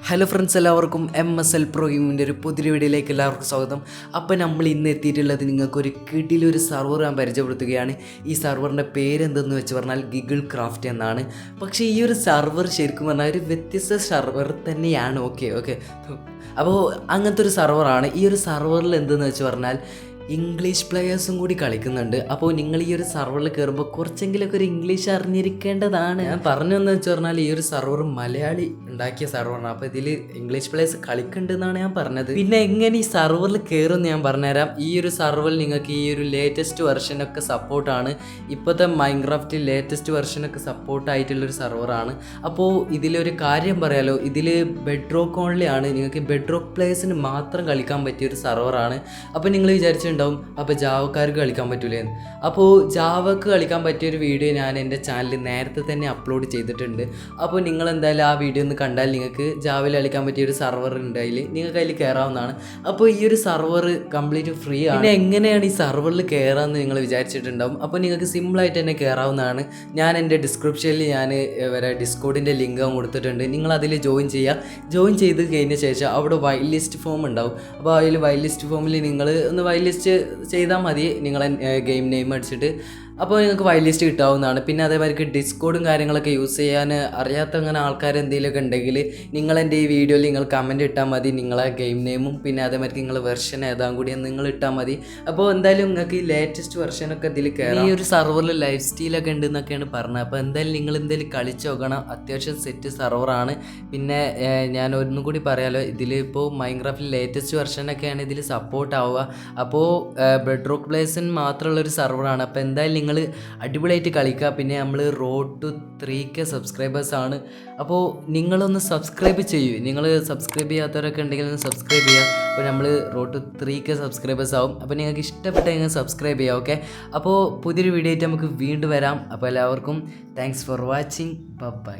Hello friends, എല്ലാവർക്കും MSL Pro ഗെയിമിൻ്റെ ഒരു പുതിയ വീഡിയോയിലേക്ക് എല്ലാവർക്കും സ്വാഗതം. അപ്പോൾ നമ്മൾ ഇന്ന് എത്തിയിട്ടുള്ളത് നിങ്ങൾക്കൊരു കിടിലൊരു സർവർ ഞാൻ പരിചയപ്പെടുത്തുകയാണ്. ഈ സർവറിൻ്റെ പേരെന്തെന്ന് വെച്ച് പറഞ്ഞാൽ ഗിഗിൾ ക്രാഫ്റ്റ് എന്നാണ്. പക്ഷേ ഈ ഒരു സർവർ ശരിക്കും പറഞ്ഞാൽ ഒരു വ്യത്യസ്ത സർവർ തന്നെയാണ്. ഓക്കെ അപ്പോൾ അങ്ങനത്തെ ഒരു സർവറാണ്. ഈ ഒരു സർവറിൽ എന്തെന്ന് വെച്ച് പറഞ്ഞാൽ ഇംഗ്ലീഷ് പ്ലെയേഴ്സും കൂടി കളിക്കുന്നുണ്ട്. അപ്പോൾ നിങ്ങൾ ഈ ഒരു സർവറിൽ കയറുമ്പോൾ കുറച്ചെങ്കിലൊക്കെ ഒരു ഇംഗ്ലീഷ് അറിഞ്ഞിരിക്കേണ്ടതാണ്. ഞാൻ പറഞ്ഞതെന്ന് വെച്ച് പറഞ്ഞാൽ ഈ ഒരു സർവർ മലയാളി ഉണ്ടാക്കിയ സർവറാണ്. അപ്പോൾ ഇതിൽ ഇംഗ്ലീഷ് പ്ലെയേഴ്സ് കളിക്കുന്നുണ്ട് എന്നാണ് ഞാൻ പറഞ്ഞത്. പിന്നെ എങ്ങനെ ഈ സർവറിൽ കയറുമെന്ന് ഞാൻ പറഞ്ഞുതരാം. ഈ ഒരു സർവറിൽ നിങ്ങൾക്ക് ഈ ഒരു ലേറ്റസ്റ്റ് വെർഷനൊക്കെ സപ്പോർട്ടാണ്. ഇപ്പോഴത്തെ മൈൻക്രാഫ്റ്റ് ലേറ്റസ്റ്റ് വെർഷനൊക്കെ സപ്പോർട്ടായിട്ടുള്ളൊരു സർവറാണ്. അപ്പോൾ ഇതിലൊരു കാര്യം പറയാലോ, ഇതിൽ ബെഡ് റോക്ക് ഓൺലി ആണ്. നിങ്ങൾക്ക് ബെഡ് റോക്ക് പ്ലേയേഴ്സിന് മാത്രം കളിക്കാൻ പറ്റിയൊരു സർവറാണ്. അപ്പോൾ നിങ്ങൾ വിചാരിച്ചിട്ടുണ്ടാവും അപ്പോൾ ജാവക്കാർക്ക് കളിക്കാൻ പറ്റൂലേന്ന്. അപ്പോൾ ജാവക്ക് കളിക്കാൻ പറ്റിയൊരു വീഡിയോ ഞാൻ എൻ്റെ ചാനലിൽ നേരത്തെ തന്നെ അപ്ലോഡ് ചെയ്തിട്ടുണ്ട്. അപ്പോൾ നിങ്ങൾ എന്തായാലും ആ വീഡിയോ ഒന്ന് കണ്ടാൽ നിങ്ങൾക്ക് ജാവയിൽ കളിക്കാൻ പറ്റിയൊരു സർവർ ഉണ്ട്. നിങ്ങൾക്ക് അതിൽ കയറാവുന്നതാണ്. അപ്പോൾ ഈ ഒരു സർവർ കംപ്ലീറ്റ് ഫ്രീ ആണ്. പിന്നെ എങ്ങനെയാണ് ഈ സർവറിൽ കയറാമെന്ന് നിങ്ങൾ വിചാരിച്ചിട്ടുണ്ടാവും. അപ്പോൾ നിങ്ങൾക്ക് സിമ്പിളായിട്ട് തന്നെ കയറാവുന്നതാണ്. ഞാൻ എൻ്റെ ഡിസ്ക്രിപ്ഷനിൽ ഞാൻ വരെ ഡിസ്കോഡിൻ്റെ ലിങ്ക് കൊടുത്തിട്ടുണ്ട്. നിങ്ങൾ അതിൽ ജോയിൻ ചെയ്യുക. ജോയിൻ ചെയ്ത് കഴിഞ്ഞ ശേഷം അവിടെ വൈറ്റ് ലിസ്റ്റ് ഫോം ഉണ്ടാവും. അപ്പോൾ അതിൽ വൈറ്റ് ലിസ്റ്റ് ഫോമിൽ നിങ്ങൾ ഒന്ന് വൈറ്റ് ലിസ്റ്റ് ചെയ്താൽ മതി. നിങ്ങളെ ഗെയിം നെയിം അടിച്ചിട്ട് അപ്പോൾ നിങ്ങൾക്ക് വൈറ്റ് ലിസ്റ്റ് കിട്ടാവുന്നതാണ്. പിന്നെ അതേമാതിരി ഡിസ്കോഡും കാര്യങ്ങളൊക്കെ യൂസ് ചെയ്യാൻ അറിയാത്ത അങ്ങനെ ആൾക്കാർ എന്തെങ്കിലുമൊക്കെ ഉണ്ടെങ്കിൽ നിങ്ങൾ എൻ്റെ ഈ വീഡിയോയിൽ നിങ്ങൾ കമൻറ്റ് ഇട്ടാൽ മതി. നിങ്ങളെ ഗെയിം നെയിമും പിന്നെ അതേമാതിരി നിങ്ങൾ വെർഷൻ ഏതാ കൂടി നിങ്ങൾ ഇട്ടാൽ മതി. അപ്പോൾ എന്തായാലും നിങ്ങൾക്ക് ഈ ലേറ്റസ്റ്റ് വെർഷനൊക്കെ ഇതിൽ കയറാം. ഈ ഒരു സർവറിൽ ലൈഫ് സ്റ്റൈലൊക്കെ ഉണ്ട് എന്നൊക്കെയാണ് പറഞ്ഞത്. അപ്പോൾ എന്തായാലും നിങ്ങൾ എന്തെങ്കിലും കളിച്ച് നോക്കണം. അത്യാവശ്യം സെറ്റ് സർവറാണ്. പിന്നെ ഞാൻ ഒന്നും കൂടി പറയാലോ, ഇതിൽ ഇപ്പോൾ മൈൻക്രാഫ്റ്റിൽ ലേറ്റസ്റ്റ് വെർഷനൊക്കെയാണ് ഇതിൽ സപ്പോർട്ട് ആവുക. അപ്പോൾ ബെഡ് റോക്ക് പ്ലേയേഴ്സിന് മാത്രമുള്ളൊരു സർവറാണ്. അപ്പോൾ എന്തായാലും നിങ്ങൾ അടിപൊളിയായിട്ട് കളിക്കുക. പിന്നെ നമ്മൾ റോഡ് ടു 3K സബ്സ്ക്രൈബേഴ്സാണ്. അപ്പോൾ നിങ്ങളൊന്ന് സബ്സ്ക്രൈബ് ചെയ്യൂ. നിങ്ങൾ സബ്സ്ക്രൈബ് ചെയ്യാത്തവരൊക്കെ ഉണ്ടെങ്കിൽ ഒന്ന് സബ്സ്ക്രൈബ് ചെയ്യുക. അപ്പോൾ നമ്മൾ റോഡ് ടു 3K സബ്സ്ക്രൈബേഴ്സ് ആവും. അപ്പോൾ നിങ്ങൾക്ക് ഇഷ്ടപ്പെട്ടെങ്കിൽ സബ്സ്ക്രൈബ് ചെയ്യുക. ഓക്കെ, അപ്പോൾ പുതിയൊരു വീഡിയോ ആയിട്ട് നമുക്ക് വീണ്ടും വരാം. അപ്പോൾ എല്ലാവർക്കും താങ്ക്സ് ഫോർ വാച്ചിങ്. ബൈ.